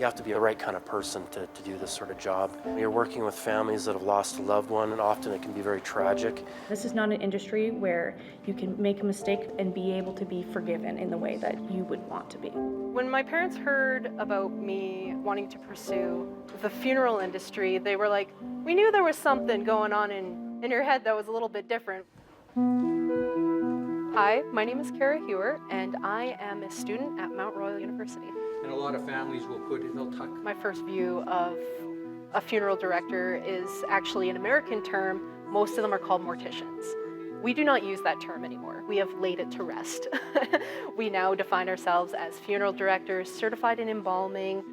You have to be the right kind of person to do this sort of job. You're working with families that have lost a loved one, and often it can be very tragic. This is not an industry where you can make a mistake and be able to be forgiven in the way that you would want to be. When my parents heard about me wanting to pursue the funeral industry, they were like, we knew there was something going on in your head that was a little bit different. Hi, my name is Kara Hewer, and I am a student at Mount Royal University. And a lot of families they'll tuck. My first view of a funeral director is actually an American term. Most of them are called morticians. We do not use that term anymore. We have laid it to rest. We now define ourselves as funeral directors, certified in embalming.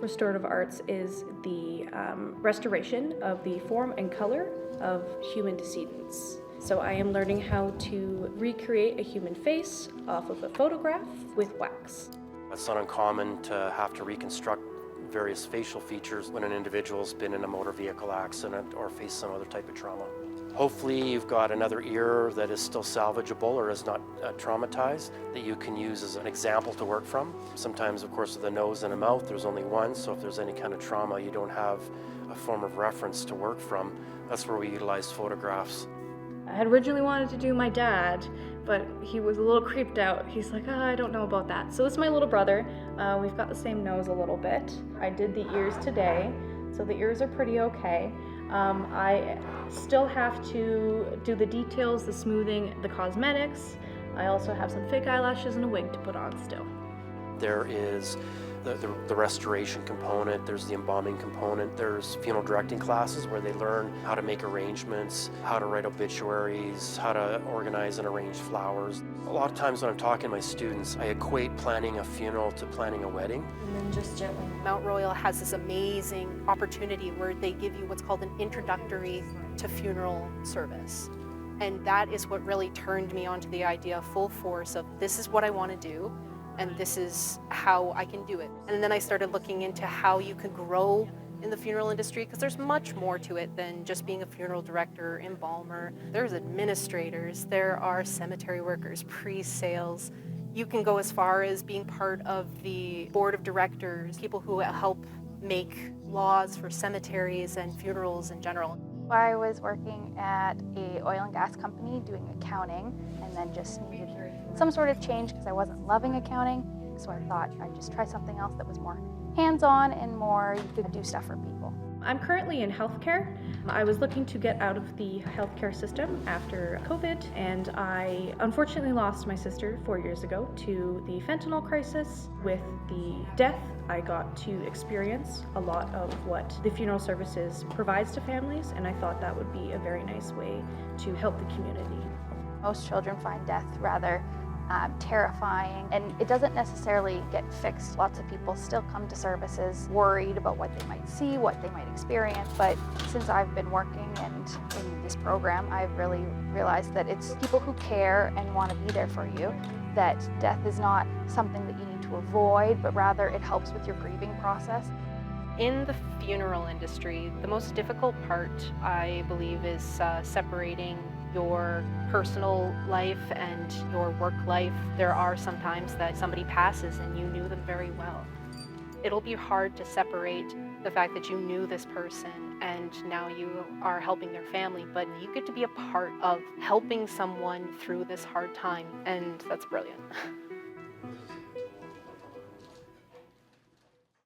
Restorative arts is the restoration of the form and color of human decedents. So I am learning how to recreate a human face off of a photograph with wax. It's not uncommon to have to reconstruct various facial features when an individual's been in a motor vehicle accident or faced some other type of trauma. Hopefully you've got another ear that is still salvageable or is not traumatized that you can use as an example to work from. Sometimes, of course, with a nose and a mouth, there's only one, so if there's any kind of trauma, you don't have a form of reference to work from. That's where we utilize photographs. I had originally wanted to do my dad, but he was a little creeped out. He's like, I don't know about that. So this is my little brother. We've got the same nose a little bit. I did the ears today, so the ears are pretty okay. I still have to do the details, the smoothing, the cosmetics. I also have some fake eyelashes and a wig to put on still. There is the restoration component, there's the embalming component, there's funeral directing classes where they learn how to make arrangements, how to write obituaries, how to organize and arrange flowers. A lot of times when I'm talking to my students, I equate planning a funeral to planning a wedding. And then just gently. Mount Royal has this amazing opportunity where they give you what's called an introductory to funeral service. And that is what really turned me onto the idea full force of this is what I want to do. And this is how I can do it. And then I started looking into how you could grow in the funeral industry, because there's much more to it than just being a funeral director, embalmer. There's administrators, there are cemetery workers, pre-sales. You can go as far as being part of the board of directors, people who help make laws for cemeteries and funerals in general. I was working at an oil and gas company doing accounting, and then just needed some sort of change because I wasn't loving accounting. So I thought I'd just try something else that was more hands-on and more you could do stuff for people. I'm currently in healthcare. I was looking to get out of the healthcare system after COVID, and I unfortunately lost my sister 4 years ago to the fentanyl crisis. With the death, I got to experience a lot of what the funeral services provides to families, and I thought that would be a very nice way to help the community. Most children find death rather terrifying, and it doesn't necessarily get fixed. Lots of people still come to services worried about what they might see, what they might experience, but since I've been working and in this program, I've really realized that it's people who care and want to be there for you, that death is not something that you need to avoid, but rather it helps with your grieving process. In the funeral industry, the most difficult part, I believe, is separating your personal life and your work life. There are some times that somebody passes and you knew them very well. It'll be hard to separate the fact that you knew this person and now you are helping their family, but you get to be a part of helping someone through this hard time, and that's brilliant.